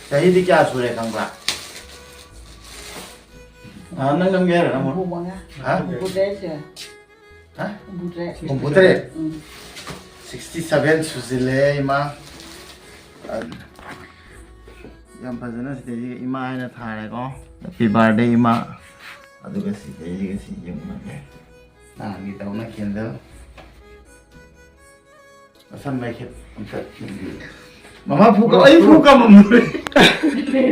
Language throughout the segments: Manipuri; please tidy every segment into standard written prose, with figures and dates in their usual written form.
Jadi di kya sure kang bra. Nang nang gaya na mo. Ha? Komputer. Ha? Komputer. Komputer. 67 suzile ima. Yang pasal sih ima ada thare ko. Happy birthday ima. Aduga si yung na. Nah, kita una candle. Asan may kit. Mama buka, ay buka mamuri. Happy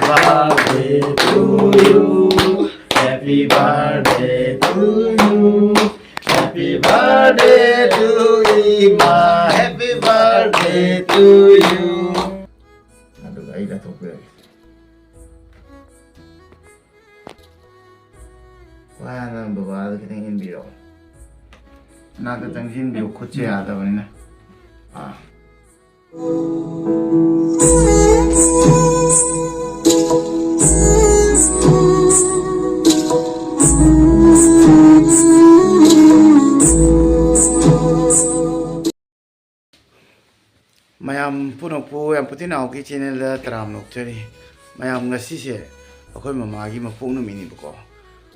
birthday to you. Happy birthday to you. Happy birthday to Ima. Happy birthday to you. Aduh, ay dah top lagi. Wah, nang bawa kita ingin biro. Nak tengsin biro kucing ada mana? Mayam punokpu yang putih nak kita channel teram nok ceri. Mayam ngasi se, aku mama lagi mapok Numit ni buko.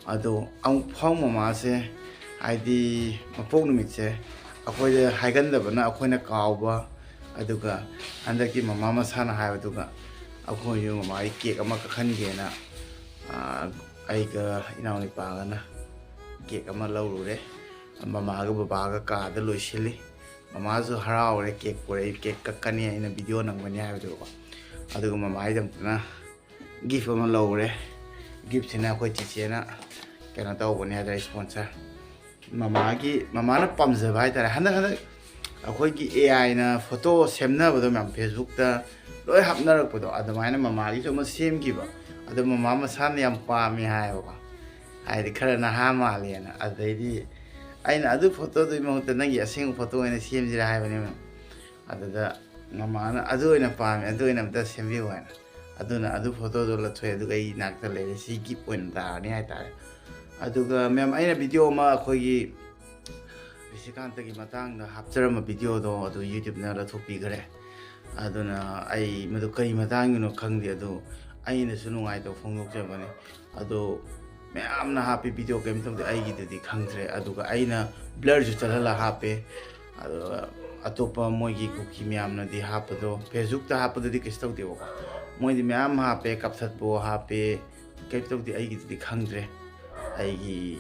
Ado, ang pang mama se, ID Mapok Numit se, aku je haigan dah bena aku nak kau ba, aduga, anda ki mama masana hai aduga, aku je mama iki kama kakan ge na, ai ke ina ni pa na, ke kama lau re, mama ke bapa ke ka dah loisili, mama tu harau re ke kore ke kakan ni ina video nang bani hai aduga, aduga mama ai jam na, gift mama lau re, gift ni aku cici na. Kena tahu pun ada sponsor. Mama na pamza baik tadi. Hendak aku ki AI na foto semna betul macam Facebook ta. Loi hap na betul. Ada mana mama cuma sem kiba. Ada mama sana yang pami hai apa. Hai di kerana hama liana. Ada ini. Aina ada foto tu memang tenang ya sing foto ini sem je hai bani. Ada mama na ada ini pami. Ada ini betul sem view hai. Ada foto tu lah tu ada kai nak terlebih sikit pun dah ni hai tadi. Aduga memang aina video ma koi bisikan tagi matang na hapcer ma video do adu YouTube na la thopi gare aduna ai madu kai matang no khang di adu aina sunu ngai to phongok je bane adu memang na happy video game to ai gi di khangre aduga aina blur ju chala hape adu atopa moi gi ku ki memang na di hapado Facebook ta hapado di kistau di wa moi di memang hape kapsat bo hape kai to di ai gi di khangre aigi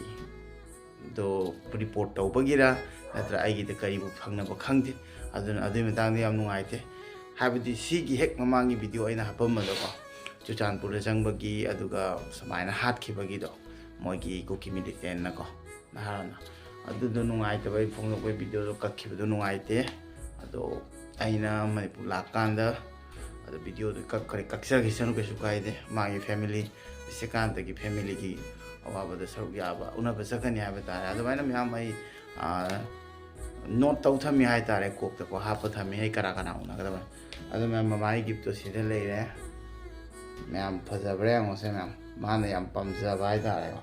do report tau bagira natra aigi de kai bu phangna ba khangdi aduna adui matang ni am nungai te habidi si gi hek mamangi video aina hapam ma do ko chuchanpur la jang bagi aduga samaina hat ki bagi do moi gi ko kimi de ten na ko na harana adu do nungai te bai phong no video do kakhi do nungai te ado aina manipur la kanda ado video do kak kare kaksa gi sanu ke sukai de magi family second ki family ki awabada saruk yaba una basakani haba tare adumaina miyam ai note tau thami hai tare kok ta ko hapa thami hai kara kana una kada ba adu miyam mamai gift to sida leire miyam phajabre ngo se miyam mana yam pamja bai tare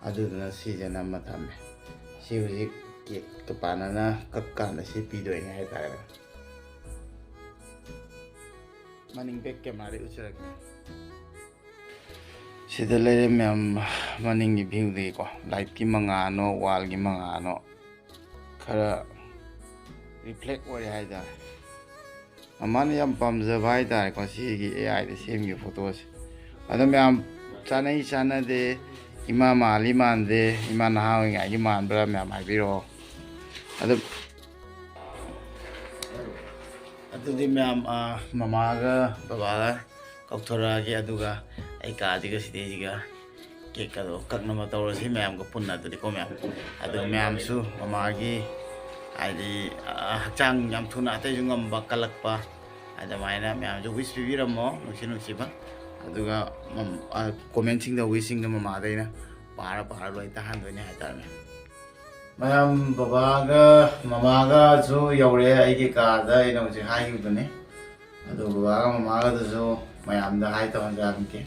adu na season amma thame si uji ke kapana na kakkana si pido ni hai tare maning bek ke mari ucharak sida lere mem maning gi view de ko light ki manga no wall gi manga no khara reflect wa hai da aman yam pam za bai da ko si gi AI de sem gi photos ada mem chanai chana de ima mali man de ima na ha ngai gi man bra mem ai biro ada di mem mama ga baba ga kokthora gi aduga ai ka diga side diga ke ka do kak na matawra si ma'am ko punna to di ko ma'am adu ma'am su mama gi ai di hakchang yam thuna ate jungam ba kalak pa ada maina ma'am jo wish bi ramo nusin ba aduga commenting da wishing da mama dai na para loi ta han do ni ha ta ma'am baba ga mama ga jo yaure ai ki ka da ina ji hai yu ne adu baba ga mama ga jo mayam da hai ta han ja ke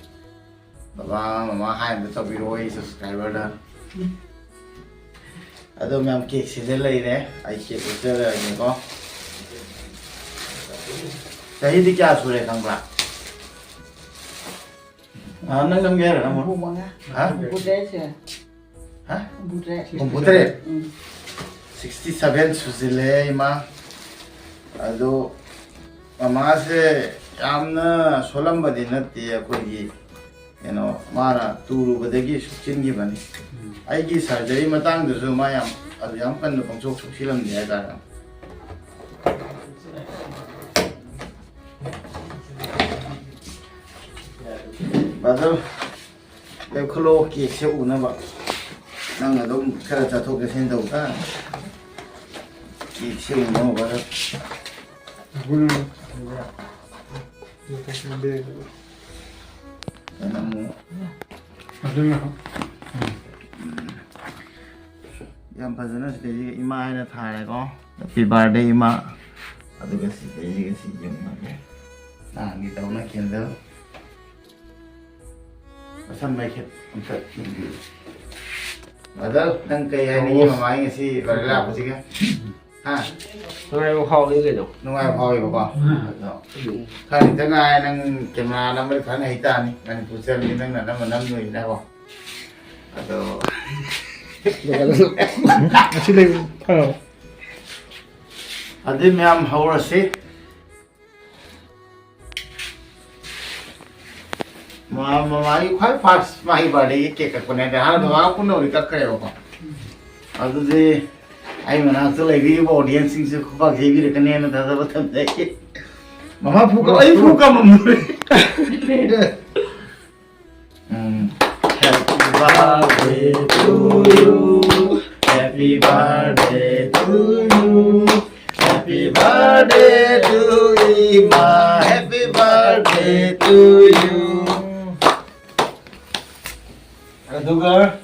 Baba, mama hai da tabi roi subscriber da. Ado ma'am cake sila lai ne, ai cake ujar ni ko. Jadi क्या सुरे कंगला nang nghe rồi Bố không? bằng á. Hả? Bố rễ chưa? Hả? Bố rễ. Computer Ừ. 67 수질래 이마 아도 마마세 얌나 솔람바디 나띠야 거기 마나 투루바데기 숙진기 바니 아이기 사저리 마땅도서 마얌 아주 양반도 방송 속실은 내다 맞아 내 클로키 세우나 봐 나가 너무 그래 자토게 생각보다 이 세우 너무 봐라 Guna. 너무 Aduna. ꯌꯥꯝ ꯐꯖꯅ ꯁꯤꯗꯩꯁꯤꯒ ꯏꯃꯥ ꯍꯥꯏꯅ ꯊꯥꯔꯦꯀꯣ ꯍꯦꯄꯤ ꯕꯥꯔꯗꯦ ꯏꯃꯥ ꯑꯗꯨꯒ ꯁꯤꯗꯩꯁꯤꯒ ꯁꯤ ꯌꯨꯝꯃꯒꯦ ꯅꯍꯥꯟꯒꯤ ꯇꯧꯅ ꯀꯦꯟꯗꯜ ꯃꯁꯝ ꯃꯩꯈꯦꯠ ꯑꯝꯇ ꯌꯦꯡꯕꯤꯌꯨ ꯃꯗꯜ ꯅꯪ ꯀꯩ ꯍꯥꯏꯅꯤꯡꯉꯤ ꯃꯃꯥꯒꯤ ꯉꯁꯤ ꯕꯥꯔꯗꯦ ꯂꯥꯛꯄꯁꯤꯒ ꯍꯥ Nungay hawli kay no. nungai ꯐꯥꯎꯋꯦꯕꯀꯣ ꯑꯗꯣ ꯈꯔ ꯉꯥꯏ ꯅꯪ ꯀꯦꯃꯦꯔꯥ ꯅꯝꯕꯗꯤ ꯐꯖꯅ ꯍꯩꯇꯥꯅꯤ ꯃꯅꯤꯄꯨꯔ ꯆꯠꯂꯗꯤ ꯅꯪꯅ ꯅꯝꯕ ꯅꯝꯗꯣꯏꯅꯤꯅꯀꯣ ꯑꯗꯣ Actually, hello. ꯑꯗꯨ ꯃꯌꯥꯝ ꯍꯧꯔꯁꯤ ꯃꯃꯥꯒꯤ ꯈ꯭ꯋꯥꯏ ꯐꯥꯔꯁ ꯃꯥꯒꯤ ꯕꯥꯔꯗꯦꯒꯤ ꯀꯦꯛ ꯀꯛꯄꯅꯦ ꯍꯥꯟꯅ ꯃꯃꯥꯒ ꯄꯨꯟꯅꯕꯨꯗꯤ ꯀꯛꯈ꯭ꯔꯦꯕꯀꯣ ꯑꯗꯨꯗꯤ ꯑꯩ ꯃꯅꯥꯛꯇ ꯂꯩꯕꯤꯔꯤꯕ ꯑꯣꯗꯤꯌꯦꯟꯁꯁꯤꯡꯁꯨ ꯈꯨꯄꯥꯛ ꯊꯩꯕꯤꯔꯛꯀꯅꯦꯅ ꯊꯥꯖꯕ ꯊꯝꯖꯩ ꯃꯃꯥ ꯐꯨꯀ ꯑꯩ ꯐꯨ ꯀꯝꯃꯝꯗꯣꯔꯦ Happy birthday to you Happy birthday to you Happy birthday to Ima Happy birthday to you ꯑꯗꯨꯒ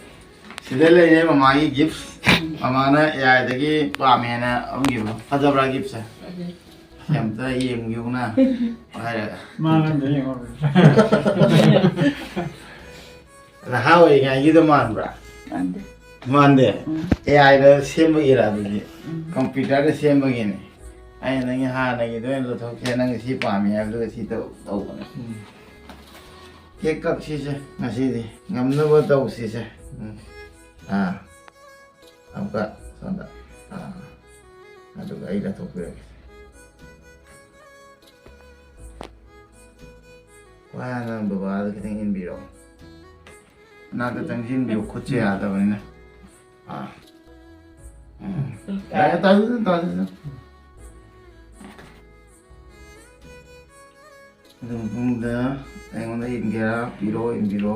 ꯁꯤꯗ ꯂꯩꯔꯦ ꯃꯃꯥꯒꯤ ꯒꯤꯐꯠ ꯃꯃꯥꯅ ꯌꯥꯏꯗꯒꯤ ꯄꯥꯝꯃꯦꯅ ꯑꯃꯒꯤꯕ ꯐꯖꯕ꯭ꯔꯥ ꯒꯤꯐꯠꯁꯦ ꯑꯝꯇ ꯌꯦꯡꯕꯤꯌꯨꯅ ꯍꯥꯏꯔꯒ Malam ni or. ꯅꯍꯥ ꯑꯣꯏꯔꯤꯉꯩꯒꯤꯗꯣ ꯃꯥꯟꯕ꯭ꯔꯥ Ande. ꯃꯥꯟꯗꯦ ꯑꯦꯑꯥꯏꯗ ꯁꯦꯝꯕꯒꯤꯔꯥ ꯑꯗꯨꯗꯤ ꯀꯝꯄ꯭ꯌꯨꯇꯔꯗ ꯁꯦꯝꯕꯒꯤꯅꯤ ꯑꯩꯅ ꯅꯪꯒꯤ ꯍꯥꯟꯅꯒꯤꯗꯣ ꯑꯣꯏꯅ ꯂꯧꯊꯣꯛꯀꯦ ꯅꯪ ꯁꯤ ꯄꯥꯝꯃꯤ ꯍꯥꯏꯕꯗꯨꯒ ꯁꯤ ꯇꯧꯕꯅꯦ ꯀꯦꯛ ꯀꯛꯁꯤꯁꯦ ꯉꯁꯤꯗꯤ ꯉꯝꯅꯕ ꯇꯧꯁꯤꯁꯦ ꯑꯃꯨꯛꯀ ꯁꯣꯝꯗ ꯑꯗꯨꯒ ꯑꯩ ꯂꯧꯊꯣꯛꯄꯤꯔꯒꯦ ꯋꯥ ꯅꯪ ꯕꯕꯥꯗ ꯈꯤꯇꯪ ꯏꯟꯕꯤꯔꯛꯑꯣ ꯅꯥꯛꯇ ꯆꯪꯁꯤꯟꯕꯤꯌꯨ ꯈꯨꯠꯁꯦ ꯌꯥꯗꯕꯅꯤꯅ ꯌꯥꯔꯦ ꯇꯥꯁꯤꯗ ꯇꯥꯁꯤꯗ ꯑꯗꯨ ꯃꯇꯨꯡꯗ ꯑꯩꯉꯣꯟꯗ ꯏꯟꯒꯦꯔꯥ ꯄꯤꯔꯣ ꯏꯟꯕꯤꯔꯣ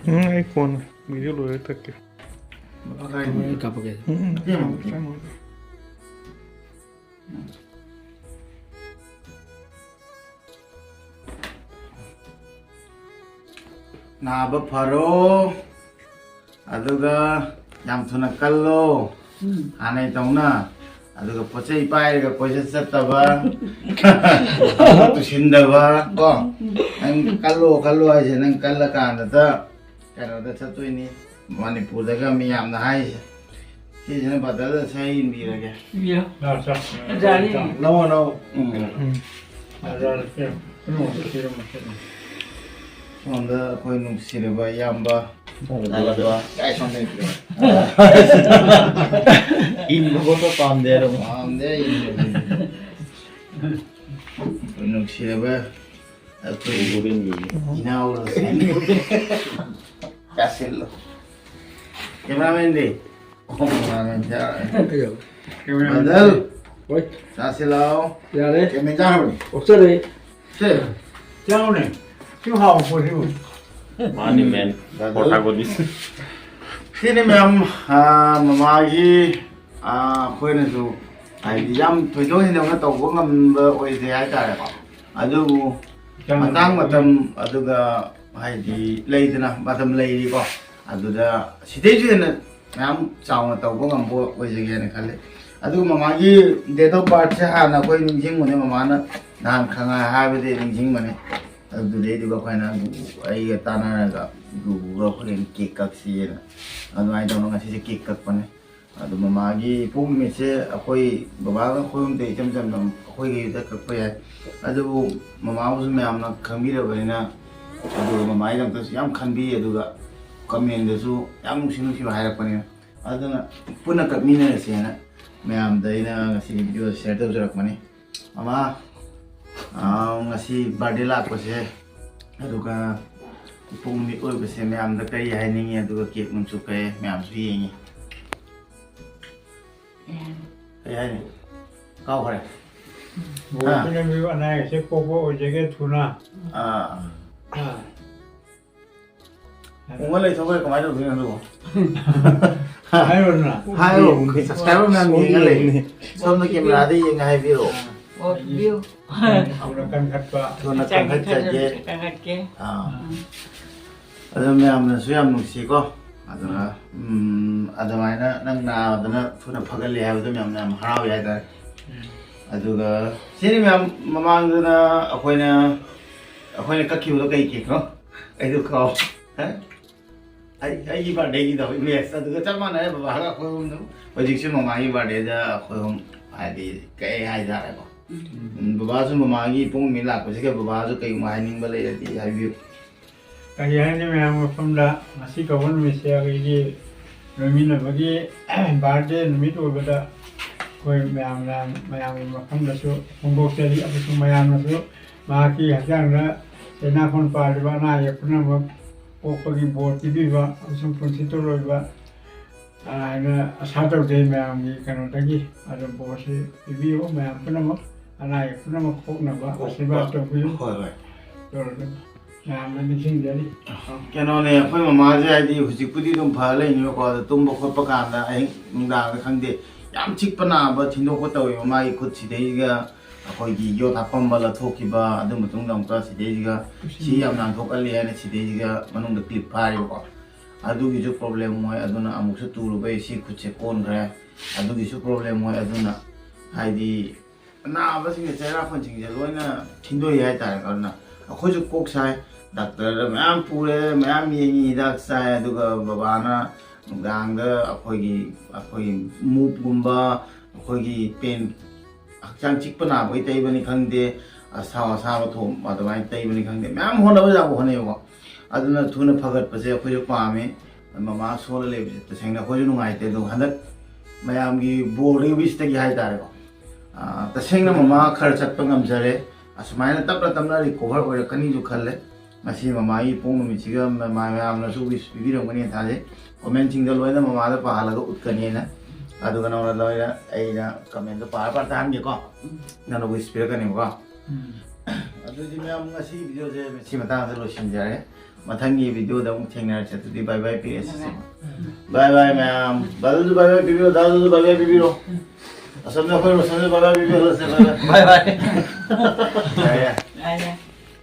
Ay, con video lo está que. Kapag 나버 바로 아두가 얌투나 깔로 안에 동나 아두가 포체 이빠이가 포체 썼다봐 또 신다봐 난 깔로 하지 난 깔라 간다 그러다 저도이니 마니푸르다가 미암나 하이지 시즌에 받아서 사인 비라게 Nhiều. No, so. Ra đi. no Ara que. No, quiero más. onda koy nungsireba yamba 나가봐 까이 선생님 인부부터 빰대로 빰대 nungsireba aku Khudingi. inauro kasih lo cameraman deh cameraman jalan Badal Oi, kasih lo ra đấy. cameraman jalan Ủa đi. sih Chao này. Chú hào của chú. Money man. Protagonist. Sini memang memagi koinsu ai jam tujuh ini orang tahu gua ngam oi dia ada apa aduh matang aduh ga hai di lay dina matam lay di ko aduh da stage ini memang cawan tahu gua ngam oi jadi ni kali aduh memagi date of birth sah na koi ninjing mana mana nan kanga hai bede ninjing mana ꯑꯗꯨꯗꯩ ꯑꯗꯨꯒ ꯑꯩꯈꯣꯏꯅ ꯑꯩꯒ ꯇꯥꯟꯅꯔꯒ ꯒꯨꯒꯜ ꯍꯣꯔꯦꯟ ꯀꯦꯛ ꯀꯛꯁꯤꯅ ꯑꯗꯨꯃꯥꯏꯅ ꯇꯧꯅ ꯉꯁꯤꯁꯦ ꯀꯦꯛ ꯀꯛꯄꯅꯦ ꯑꯗꯨ ꯃꯃꯥꯒꯤ ꯏꯄꯣꯛ ꯅꯨꯃꯤꯠꯁꯦ ꯑꯩꯈꯣꯏ ꯕꯕꯥꯒ ꯑꯩꯈꯣꯏꯍꯨꯝꯗ ꯏꯆꯝ ꯆꯝꯅ ꯑꯩꯈꯣꯏꯒꯤ ꯌꯨꯝꯗ ꯀꯛꯄ ꯌꯥꯏ ꯑꯗꯨꯕꯨ ꯃꯃꯥꯕꯨꯁꯨ ꯃꯌꯥꯝꯅ ꯈꯪꯕꯤꯔꯕꯅꯤ나 ꯑꯗꯨꯒ ꯃꯃꯥꯒꯤꯗꯃꯛꯇꯁꯨ ꯌꯥꯝ ꯈꯟꯕꯤ ꯑꯗꯨꯒ ꯀꯃꯦꯟꯗꯁꯨ ꯌꯥꯝ ꯅꯨꯡꯁꯤꯕ ꯍꯥꯏꯔꯛꯄꯅꯤꯅ ꯑꯗꯨꯅ ꯄꯨꯟꯅ ꯀꯛꯃꯤꯟꯅꯔꯁꯦꯅ ꯃꯌꯥꯝꯗ ꯑꯩꯅ ꯉꯁꯤꯒꯤ ꯚꯤꯗꯤꯑꯣ ꯁꯦꯌꯔ ꯇꯧꯖꯔꯛꯄꯅꯤ ꯃꯃꯥ ngasi birthday lakpase aduga ipong ni oi base mayam da kai hainingi aduga cake nung chu kai mayam su yengi kai haini kau khare Bo kene mi anai se popo ojege thuna. Unga lai thokai kamai do thina do Hayo na. hayo subscriber mayam yenga lai somna camera de yenga hai biro Oh, view. Thuna kan khatpa. thona kan khaje Kakak Ada mayam na su yam nuksi ko aduna adamaina nang na aduna thuna phagal le habdu mayam na harau ya da aduga sini mayam mamang duna akoina kakhi do kai ke ko ai du ko ai birthday gi da yes aduga chama na baba ga ko hum hojik se mama gi birthday da ko hum ai di kai ai da ko baba su mama gi pung mi lak ko se ke baba su kai ma ning ba le di ai bi Kaya ni memang pemda masih kawan mesti lagi Numit bagi birthday Numit berbeda. Kau memang pemda tu pembok tadi apa tu memang tu maki hasil na sena kon par di mana ya pernah pergi board TV ba asam pun situ loh ba. Ana satu day memang ni kan lagi ada bos TV oh memang pernah ana ya pernah kok na ba sebab tu pun. Kano ne akhoi mama je ai hujik pudi dum pha lai ni ko tum bo khot pa kan da ai nungda ga khangde yam chik pa na ba thindo ko tawi mama gi khut si dei ga akhoi gi yo tha pam ba la thoki ba adu mutung dam ka si dei ga si yam nang thok ali ne si dei ga manung da clip pha ri ko adu gi ju problem moi aduna amuk su tu ru bai si khut che kon gra adu gi su problem moi aduna ai di na ba sing che ra phon ching je loina thindo yai ta ka na akhoi ju kok sai Doctor ma'am पूरे मैम ये इधर सा दुगा बाबाना गांगा अखोगी मूव गुम्बा अखोगी पेन हक्चांग चिकपना बोई तई बनी खंगदे असाव असाव थो अदमाई तई बनी खंगदे मैम होना बजा को होने को अदना थुना फगत पसे अखोजो पामे ममा सोल ले तसेंगना अखोजो नुंगाइते दो हंदक मैम की बोर्ड विस तगी हाय तारे को तसेंगना ममा खर्च चप्पा ngамजरे असमायना तपला तमना रिकवर ओरे कनी जो खल्ले Masih mama i pung mi chiga mama am na su bis bibiro ngani thale comment single loina mama da pa hala go utkani na adu kana ona loina ai na comment da pa pa tan ge ko na no bis pira kani ko adu ji me am ngasi video je me chi mata da lo shin jare mathang gi video da ung thengna cha tu di bye bye ps bye bye ma'am badu bye bye bibiro dadu bye bye bibiro asam na ko ro sam bye bye bibiro se bye Bye bye. ya ya Bye.